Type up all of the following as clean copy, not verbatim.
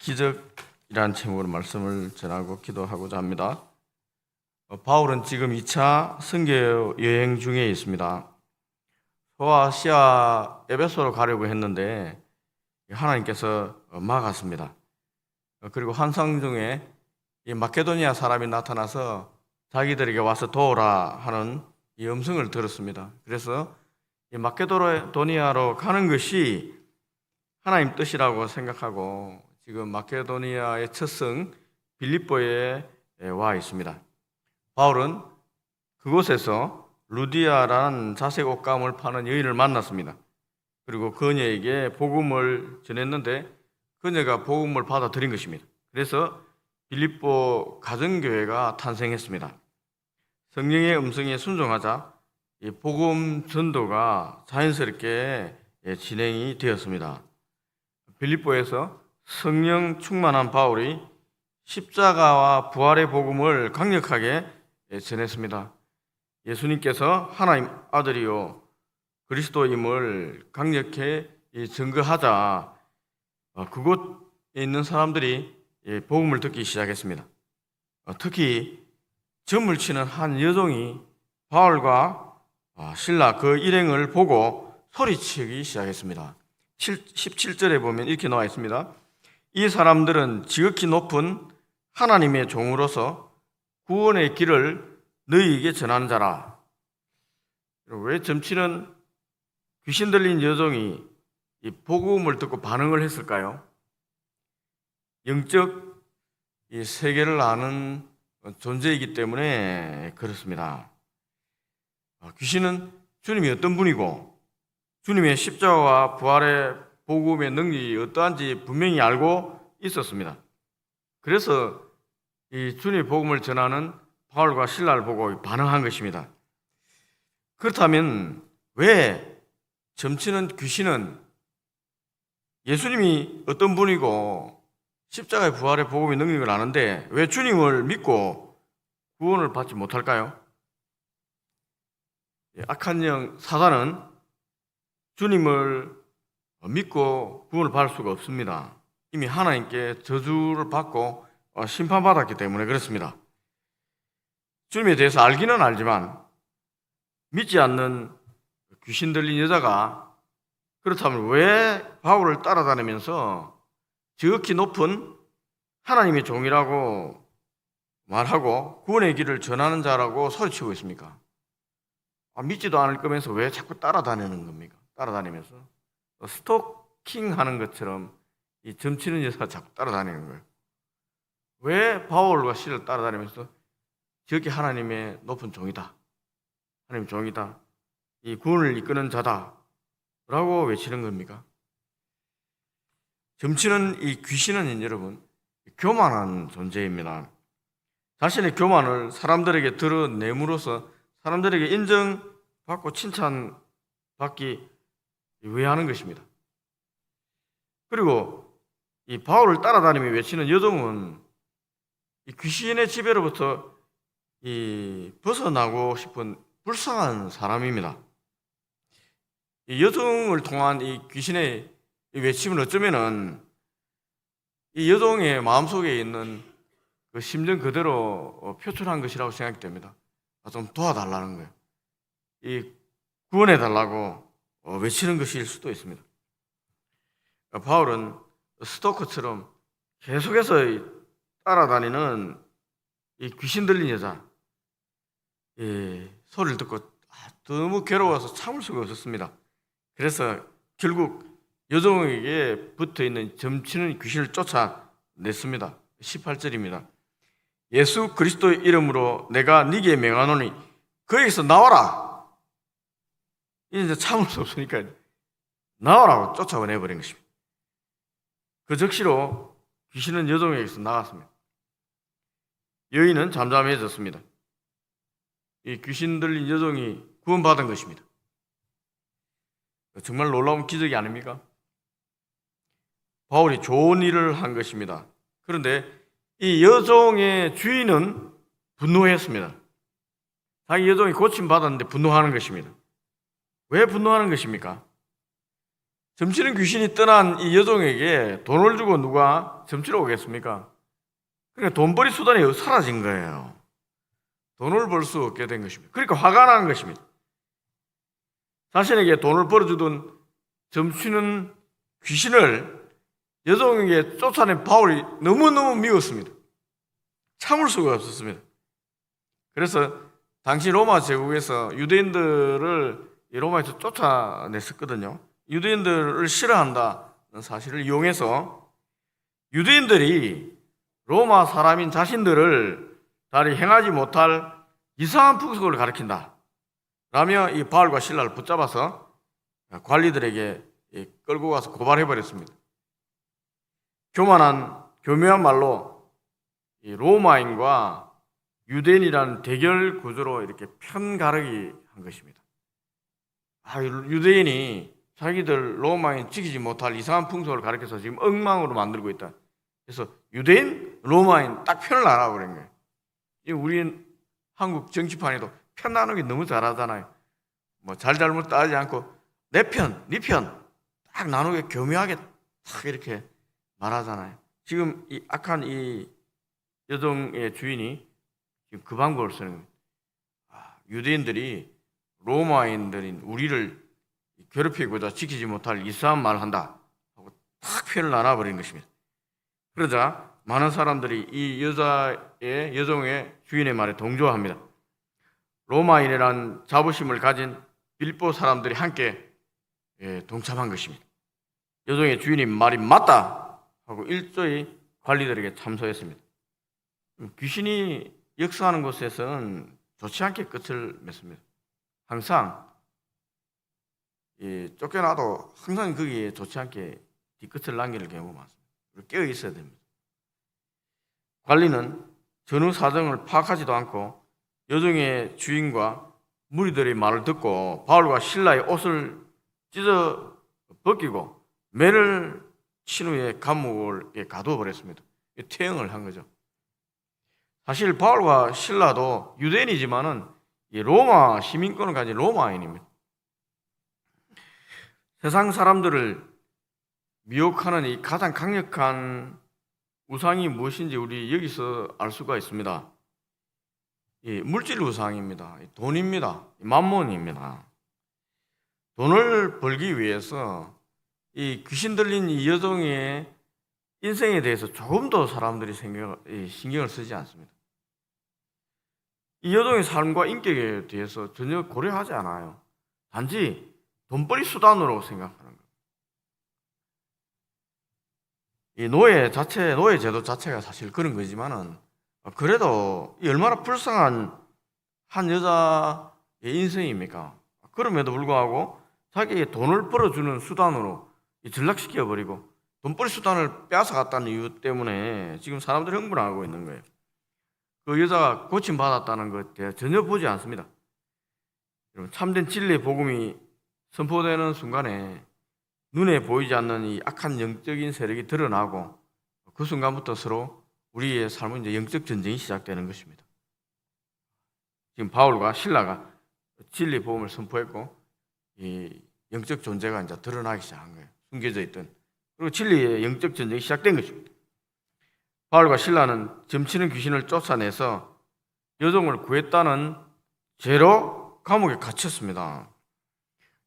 기적이라는 제목으로 말씀을 전하고 기도하고자 합니다. 바울은 지금 2차 선교 여행 중에 있습니다. 소아시아 에베소로 가려고 했는데 하나님께서 막았습니다. 그리고 환상 중에 이 마케도니아 사람이 나타나서 자기들에게 와서 도우라 하는 이 음성을 들었습니다. 그래서 이 마케도니아로 가는 것이 하나님 뜻이라고 생각하고 지금 마케도니아의 첫 성 빌립보에 와 있습니다. 바울은 그곳에서 루디아라는 자색 옷감을 파는 여인을 만났습니다. 그리고 그녀에게 복음을 전했는데 그녀가 복음을 받아들인 것입니다. 그래서 빌립보 가정교회가 탄생했습니다. 성령의 음성에 순종하자 이 복음 전도가 자연스럽게 진행이 되었습니다. 빌립보에서 성령 충만한 바울이 십자가와 부활의 복음을 강력하게 전했습니다. 예수님께서 하나님 아들이요 그리스도임을 강력히 증거하자 그곳에 있는 사람들이 복음을 듣기 시작했습니다. 특히 점을 치는 한 여종이 바울과 실라 그 일행을 보고 소리치기 시작했습니다. 17절에 보면 이렇게 나와 있습니다. 이 사람들은 지극히 높은 하나님의 종으로서 구원의 길을 너희에게 전하는 자라. 왜 점치는 귀신 들린 여종이 이 복음을 듣고 반응을 했을까요? 영적 이 세계를 아는 존재이기 때문에 그렇습니다. 귀신은 주님이 어떤 분이고 주님의 십자가와 부활의 복음의 능력이 어떠한지 분명히 알고 있었습니다. 그래서 이 주님의 복음을 전하는 바울과 실라를 보고 반응한 것입니다. 그렇다면 왜 점치는 귀신은 예수님이 어떤 분이고 십자가의 부활의 복음의 능력을 아는데 왜 주님을 믿고 구원을 받지 못할까요? 악한 영 사단은 주님을 믿고 구원을 받을 수가 없습니다. 이미 하나님께 저주를 받고 심판받았기 때문에 그렇습니다. 주님에 대해서 알기는 알지만 믿지 않는 귀신 들린 여자가 그렇다면 왜 바울을 따라다니면서 지극히 높은 하나님의 종이라고 말하고 구원의 길을 전하는 자라고 소리치고 있습니까? 믿지도 않을 거면서 왜 자꾸 따라다니는 겁니까? 따라다니면서 스토킹 하는 것처럼 이 점치는 여자가 자꾸 따라다니는 거예요. 왜 바울과 실을 따라다니면서 저게 하나님의 높은 종이다, 하나님 종이다, 이 구원을 이끄는 자다 라고 외치는 겁니까? 점치는 이 귀신은 여러분 교만한 존재입니다. 자신의 교만을 사람들에게 드러내므로써 사람들에게 인정받고 칭찬받기 위해 하는 것입니다. 그리고 이 바울을 따라다니며 외치는 여종은 이 귀신의 지배로부터 벗어나고 싶은 불쌍한 사람입니다. 이 여종을 통한 이 귀신의 외침은 어쩌면은 이 여종의 마음속에 있는 그 심정 그대로 표출한 것이라고 생각이 됩니다. 좀 도와달라는 거예요. 이 구원해달라고 외치는 것일 수도 있습니다. 바울은 스토커처럼 계속해서 따라다니는 이 귀신 들린 여자 소리를 듣고 너무 괴로워서 참을 수가 없었습니다. 그래서 결국 여종에게 붙어있는 점치는 귀신을 쫓아냈습니다. 18절입니다. 예수 그리스도의 이름으로 내가 네게 명하노니 거기서 나와라. 이제 참을 수 없으니까 나와라고 쫓아내버린 것입니다. 그 즉시로 귀신은 여종에게서 나갔습니다. 여인은 잠잠해졌습니다. 이 귀신 들린 여종이 구원받은 것입니다. 정말 놀라운 기적이 아닙니까? 바울이 좋은 일을 한 것입니다. 그런데 이 여종의 주인은 분노했습니다. 자기 여종이 고침받았는데 분노하는 것입니다. 왜 분노하는 것입니까? 점치는 귀신이 떠난 이 여종에게 돈을 주고 누가 점치러 오겠습니까? 그러니까 돈벌이 수단이 사라진 거예요. 돈을 벌 수 없게 된 것입니다. 그러니까 화가 나는 것입니다. 자신에게 돈을 벌어주던 점치는 귀신을 여종에게 쫓아낸 바울이 너무너무 미웠습니다. 참을 수가 없었습니다. 그래서 당시 로마 제국에서 유대인들을 로마에서 쫓아냈었거든요. 유대인들을 싫어한다는 사실을 이용해서 유대인들이 로마 사람인 자신들을 다리 행하지 못할 이상한 풍속을 가리킨다 라며 이 바울과 실라를 붙잡아서 관리들에게 끌고 가서 고발해버렸습니다. 교묘한 말로 이 로마인과 유대인이라는 대결 구조로 이렇게 편가르기 한 것입니다. 유대인이 자기들 로마인 지키지 못할 이상한 풍속을 가리켜서 지금 엉망으로 만들고 있다. 그래서 유대인, 로마인 딱 편을 나눠버린 거예요. 우리 한국 정치판에도 편 나누기 너무 잘하잖아요. 뭐 잘잘못 따지지 않고 내 편, 네 편 딱 나누게 교묘하게 딱 이렇게 말하잖아요. 지금 이 악한 이 여종의 주인이 지금 그 방법을 쓰는 거예요. 유대인들이 로마인들인 우리를 괴롭히고자 지키지 못할 이상한 말을 한다 하고 딱 편을 나눠버린 것입니다. 그러자 많은 사람들이 이 여종의 주인의 말에 동조합니다. 로마인이란 자부심을 가진 빌보 사람들이 함께 동참한 것입니다. 여종의 주인이 말이 맞다 하고 일조히 관리들에게 참소했습니다. 귀신이 역사하는 곳에서는 좋지 않게 끝을 맺습니다. 항상 쫓겨나도 항상 거기에 좋지 않게 뒤끝을 남기는 경우가 많습니다. 깨어 있어야 됩니다. 관리는 전후 사정을 파악하지도 않고 여종의 주인과 무리들의 말을 듣고 바울과 실라의 옷을 찢어 벗기고 매를 친 후에 감옥에 가두어 버렸습니다. 퇴형을 한 거죠. 사실 바울과 실라도 유대인이지만은 로마 시민권을 가진 로마인입니다. 세상 사람들을 미혹하는 이 가장 강력한 우상이 무엇인지 우리 여기서 알 수가 있습니다. 물질 우상입니다. 돈입니다. 만몬입니다. 돈을 벌기 위해서 이 귀신 들린 이 여종의 인생에 대해서 조금 더 사람들이 신경을 쓰지 않습니다. 이 여종의 삶과 인격에 대해서 전혀 고려하지 않아요. 단지 돈벌이 수단으로 생각하는 거예요. 이 노예 제도 자체가 사실 그런 거지만은 그래도 얼마나 불쌍한 한 여자의 인생입니까? 그럼에도 불구하고 자기에게 돈을 벌어주는 수단으로 전락시켜버리고 돈벌이 수단을 빼앗아갔다는 이유 때문에 지금 사람들이 흥분하고 있는 거예요. 그 여자가 고침받았다는 것에 전혀 보지 않습니다. 여러분, 참된 진리의 복음이 선포되는 순간에 눈에 보이지 않는 이 악한 영적인 세력이 드러나고 그 순간부터 서로 우리의 삶은 이제 영적 전쟁이 시작되는 것입니다. 지금 바울과 실라가 진리 복음을 선포했고 이 영적 존재가 이제 드러나기 시작한 거예요. 숨겨져 있던. 그리고 진리의 영적 전쟁이 시작된 것입니다. 바울과 실라는 점치는 귀신을 쫓아내서 여종을 구했다는 죄로 감옥에 갇혔습니다.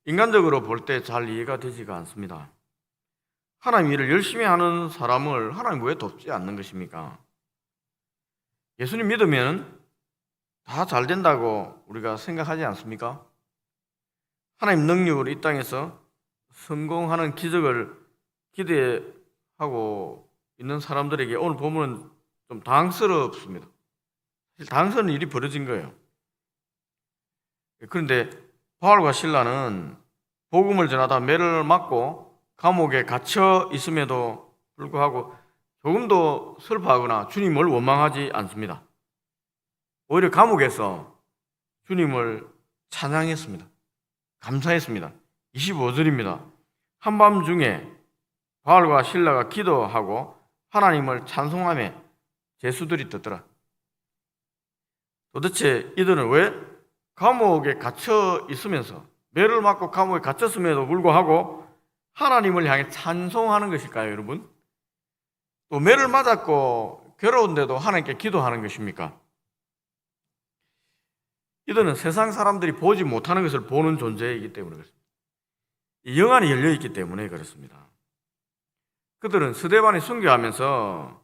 인간적으로 볼 때 잘 이해가 되지가 않습니다. 하나님 일을 열심히 하는 사람을 하나님 왜 돕지 않는 것입니까? 예수님 믿으면 다 잘 된다고 우리가 생각하지 않습니까? 하나님 능력으로 이 땅에서 성공하는 기적을 기대하고 있는 사람들에게 오늘 보면 좀 당황스럽습니다. 사실 당황스러운 일이 벌어진 거예요. 그런데 바울과 실라는 복음을 전하다 매를 맞고 감옥에 갇혀 있음에도 불구하고 조금도 슬퍼하거나 주님을 원망하지 않습니다. 오히려 감옥에서 주님을 찬양했습니다. 감사했습니다. 25절입니다. 한밤중에 바울과 실라가 기도하고 하나님을 찬송하며 제수들이 듣더라. 도대체 이들은 왜 감옥에 갇혀 있으면서 매를 맞고 감옥에 갇혔음에도 불구하고 하나님을 향해 찬송하는 것일까요, 여러분? 또 매를 맞았고 괴로운데도 하나님께 기도하는 것입니까? 이들은 세상 사람들이 보지 못하는 것을 보는 존재이기 때문에 그렇습니다. 영안이 열려 있기 때문에 그렇습니다. 그들은 스데반이 순교하면서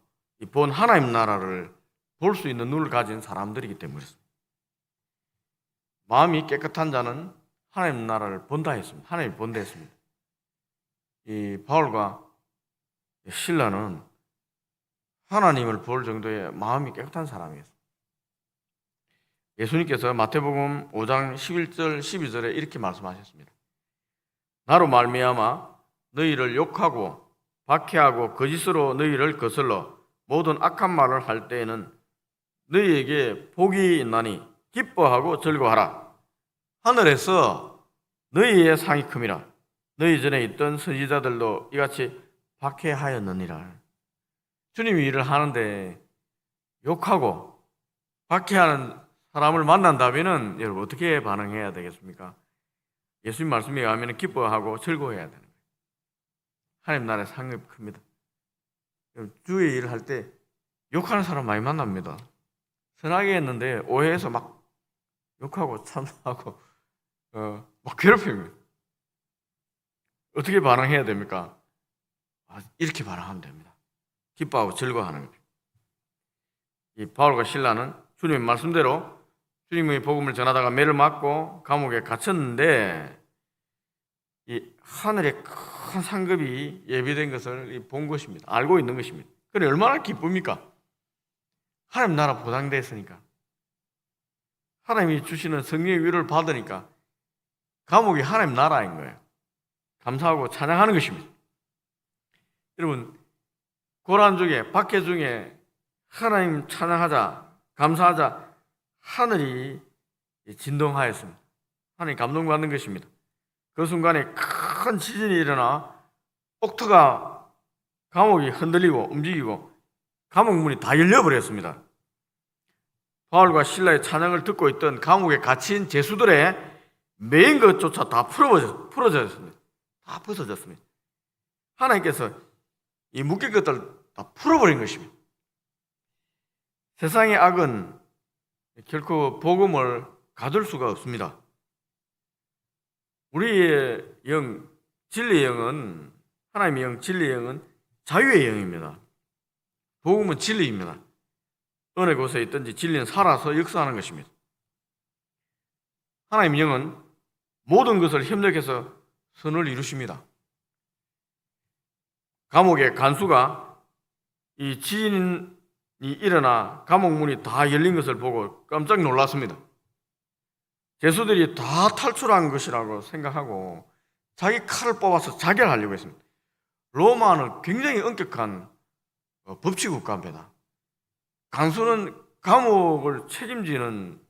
본 하나님 나라를 볼 수 있는 눈을 가진 사람들이기 때문에 그렇습니다. 마음이 깨끗한 자는 하나님 나라를 본다 했습니다. 하나님이 본다 했습니다. 이 바울과 실라는 하나님을 볼 정도의 마음이 깨끗한 사람이었습니다. 예수님께서 마태복음 5장 11절 12절에 이렇게 말씀하셨습니다. 나로 말미암아 너희를 욕하고 박해하고 거짓으로 너희를 거슬러 모든 악한 말을 할 때에는 너희에게 복이 있나니 기뻐하고 즐거워하라. 하늘에서 너희의 상이 큼이라. 너희 전에 있던 선지자들도 이같이 박해하였느니라. 주님이 일을 하는데 욕하고 박해하는 사람을 만난다면 여러분 어떻게 반응해야 되겠습니까? 예수님 말씀에 의하면 기뻐하고 즐거워해야 되는 거예요. 하나님 나라의 상이 큽니다. 주의 일을 할 때 욕하는 사람 많이 만납니다. 선하게 했는데 오해해서 막 욕하고 참하고 막 괴롭힙니다. 어떻게 반응해야 됩니까? 이렇게 반응하면 됩니다. 기뻐하고 즐거워하는 거죠. 이 바울과 실라는 주님의 말씀대로 주님의 복음을 전하다가 매를 맞고 감옥에 갇혔는데 이 하늘에 큰 상급이 예비된 것을 본 것입니다. 알고 있는 것입니다. 그래 얼마나 기쁩니까? 하나님 나라 보장됐으니까, 하나님이 주시는 성령의 위로를 받으니까 감옥이 하나님 나라인 거예요. 감사하고 찬양하는 것입니다. 여러분, 고난 중에 박해 중에 하나님 찬양하자, 감사하자, 하늘이 진동하였습니다. 하나님 감동받는 것입니다. 그 순간에 큰 지진이 일어나 옥토가 감옥이 흔들리고 움직이고 감옥 문이 다 열려버렸습니다. 바울과 실라의 찬양을 듣고 있던 감옥에 갇힌 죄수들의 매인 것조차 다 풀어졌습니다. 다 벗어졌습니다. 하나님께서 이 묶인 것들 다 풀어버린 것입니다. 세상의 악은 결코 복음을 가둘 수가 없습니다. 우리의 영, 진리의 영은, 하나님의 영, 진리의 영은 자유의 영입니다. 복음은 진리입니다. 어느 곳에 있든지 진리는 살아서 역사하는 것입니다. 하나님의 영은 모든 것을 협력해서 선을 이루십니다. 감옥의 간수가 이 지진이 일어나 감옥 문이 다 열린 것을 보고 깜짝 놀랐습니다. 죄수들이 다 탈출한 것이라고 생각하고 자기 칼을 뽑아서 자결하려고 했습니다. 로마는 굉장히 엄격한 법치국가입니다. 간수는 감옥을 책임지는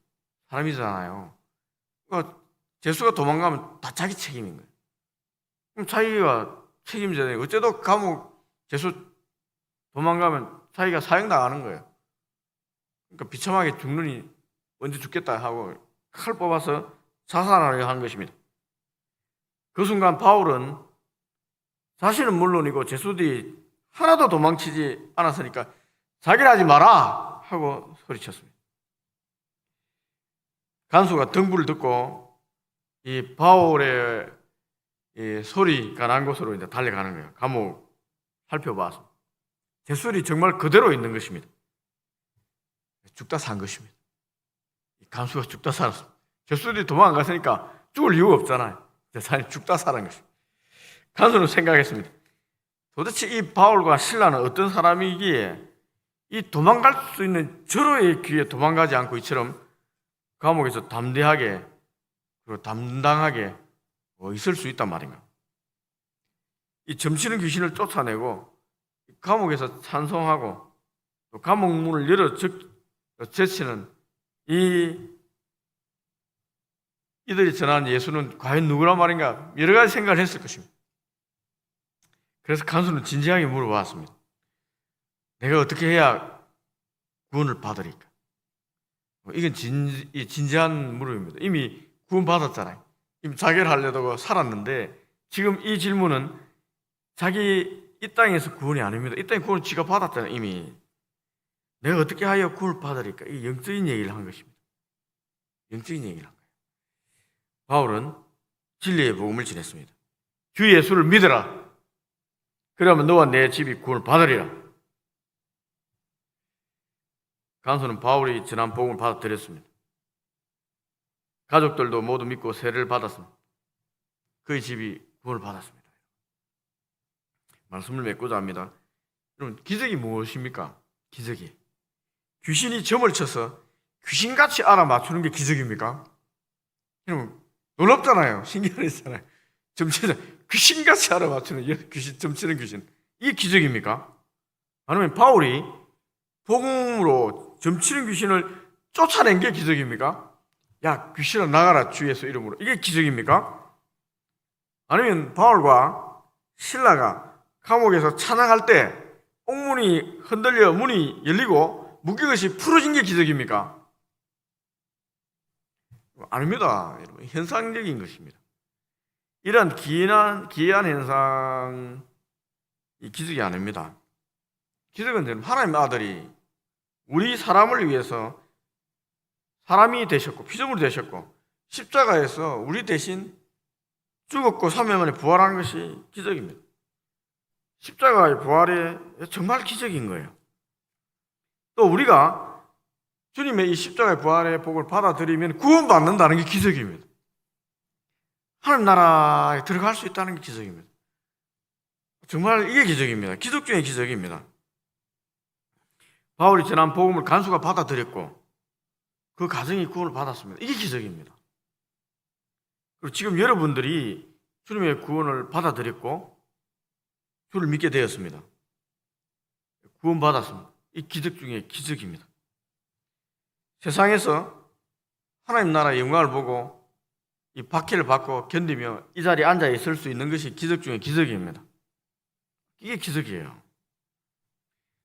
사람이잖아요. 그러니까 죄수가 도망가면 다 자기 책임인 거예요. 그럼 자기가 책임져야 돼요. 어째도 감옥 죄수 도망가면 자기가 사형당하는 거예요. 그러니까 비참하게 죽느니 언제 죽겠다 하고 칼 뽑아서 자살하려 하는 것입니다. 그 순간 바울은 자신은 물론이고 죄수들이 하나도 도망치지 않았으니까 자결하지 마라 하고 소리쳤습니다. 간수가 등불을 듣고 이 바울의 이 소리가 난 곳으로 이제 달려가는 거예요. 감옥 살펴봐서 죄수들이 정말 그대로 있는 것입니다. 죽다 산 것입니다. 간수가 죽다 살았습니다. 죄수들이 도망갔으니까 죽을 이유가 없잖아요. 사람이 죽다 살은 것입니다. 간수는 생각했습니다. 도대체 이 바울과 실라는 어떤 사람이기에 이 도망갈 수 있는 절호의 기회에 도망가지 않고 이처럼 감옥에서 담대하게 그리고 담당하게 있을 수 있단 말인가. 이 점치는 귀신을 쫓아내고 감옥에서 찬송하고 또 감옥 문을 열어 제치는 이들이 전한 예수는 과연 누구란 말인가 여러 가지 생각을 했을 것입니다. 그래서 간수는 진지하게 물어봤습니다. 내가 어떻게 해야 구원을 받으리까? 이건 진지한 물음입니다. 이미 구원 받았잖아요. 이미 자결하려다가 살았는데 지금 이 질문은 자기 이 땅에서 구원이 아닙니다. 이 땅에 구원을 지가 받았잖아요. 이미. 내가 어떻게 하여 구원을 받으리까? 이 영적인 얘기를 한 것입니다. 영적인 얘기를 한 거예요. 바울은 진리의 복음을 전했습니다. 주 예수를 믿어라. 그러면 너와 내 집이 구원을 받으리라. 간수는 바울이 전한 복음을 받아들였습니다. 가족들도 모두 믿고 세례를 받았습니다. 그의 집이 구원을 받았습니다. 말씀을 맺고자 합니다. 여러분, 기적이 무엇입니까? 기적이. 귀신이 점을 쳐서 귀신같이 알아맞추는 게 기적입니까? 여러분, 놀랍잖아요. 신기하잖아요. 점치는 귀신같이 알아맞추는 귀신, 점치는 귀신. 이게 기적입니까? 아니면 바울이 복음으로 점치는 귀신을 쫓아낸 게 기적입니까? 야, 귀신아 나가라 주 예수 이름으로. 이게 기적입니까? 아니면 바울과 신라가 감옥에서 찬양할 때 옥문이 흔들려 문이 열리고 무기것이 풀어진 게 기적입니까? 아닙니다. 여러분, 현상적인 것입니다. 이런 기이한 현상이 기적이 아닙니다. 기적은 하나님의 아들이 우리 사람을 위해서 사람이 되셨고 피조물이 되셨고 십자가에서 우리 대신 죽었고 3일 만에 부활하는 것이 기적입니다. 십자가의 부활이 정말 기적인 거예요. 또 우리가 주님의 이 십자가의 부활의 복을 받아들이면 구원받는다는 게 기적입니다. 하나님 나라에 들어갈 수 있다는 게 기적입니다. 정말 이게 기적입니다. 기적 중에 기적입니다. 바울이 전한 복음을 간수가 받아들였고 그 가정이 구원을 받았습니다. 이게 기적입니다. 그리고 지금 여러분들이 주님의 구원을 받아들였고 주를 믿게 되었습니다. 구원받았습니다. 이 기적 중에 기적입니다. 세상에서 하나님 나라의 영광을 보고 이 박해를 받고 견디며 이 자리에 앉아 있을 수 있는 것이 기적 중에 기적입니다. 이게 기적이에요.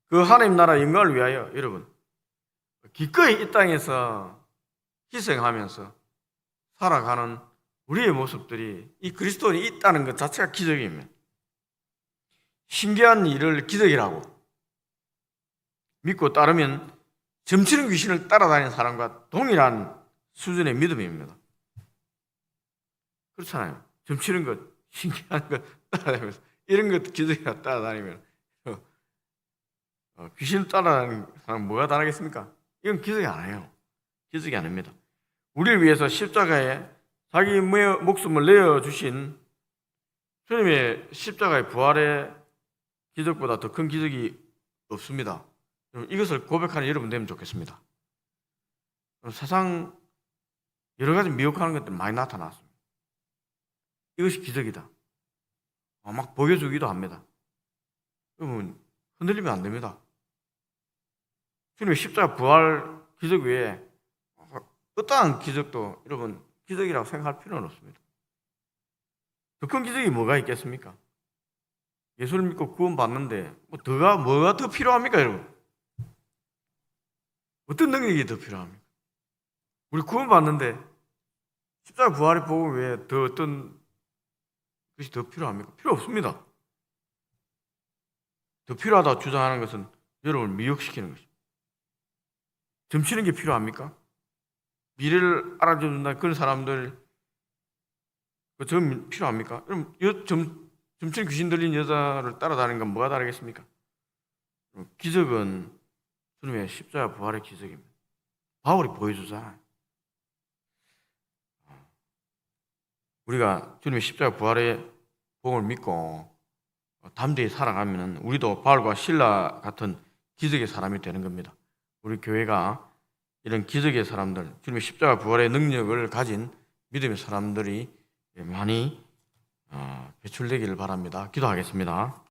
그 하나님 나라의 영광을 위하여 여러분 기꺼이 이 땅에서 희생하면서 살아가는 우리의 모습들이 이 그리스도인이 있다는 것 자체가 기적입니다. 신기한 일을 기적이라고 믿고 따르면 점치는 귀신을 따라다니는 사람과 동일한 수준의 믿음입니다. 그렇잖아요. 점치는 것, 신기한 것 따라다니면서 이런 것 기적이라 따라다니면 귀신을 따라다니는 사람은 뭐가 다르겠습니까? 이건 기적이 아니에요. 기적이 아닙니다. 우리를 위해서 십자가에 자기 목숨을 내어주신 주님의 십자가의 부활의 기적보다 더 큰 기적이 없습니다. 이것을 고백하는 여러분 되면 좋겠습니다. 세상 여러 가지 미혹하는 것들 많이 나타났습니다. 이것이 기적이다. 막 보여주기도 합니다. 여러분 흔들리면 안 됩니다. 주님의 십자가 부활 기적 외에 어떠한 기적도 여러분 기적이라고 생각할 필요는 없습니다. 더 큰 기적이 뭐가 있겠습니까? 예수를 믿고 구원받는데 뭐가 더 필요합니까, 여러분? 어떤 능력이 더 필요합니까? 우리 구원받는데 십자가 부활의 복음 외에 더 어떤 것이 더 필요합니까? 필요 없습니다. 더 필요하다고 주장하는 것은 여러분을 미혹시키는 것입니다. 점치는 게 필요합니까? 미래를 알아준다 그런 사람들 점 필요합니까? 그럼 점치는 귀신 들린 여자를 따라다니는 건 뭐가 다르겠습니까? 기적은 주님의 십자가 부활의 기적입니다. 바울이 보여주잖아요. 우리가 주님의 십자가 부활의 복음을 믿고 담대히 살아가면 우리도 바울과 신라 같은 기적의 사람이 되는 겁니다. 우리 교회가 이런 기적의 사람들, 주님의 십자가 부활의 능력을 가진 믿음의 사람들이 많이 배출되기를 바랍니다. 기도하겠습니다.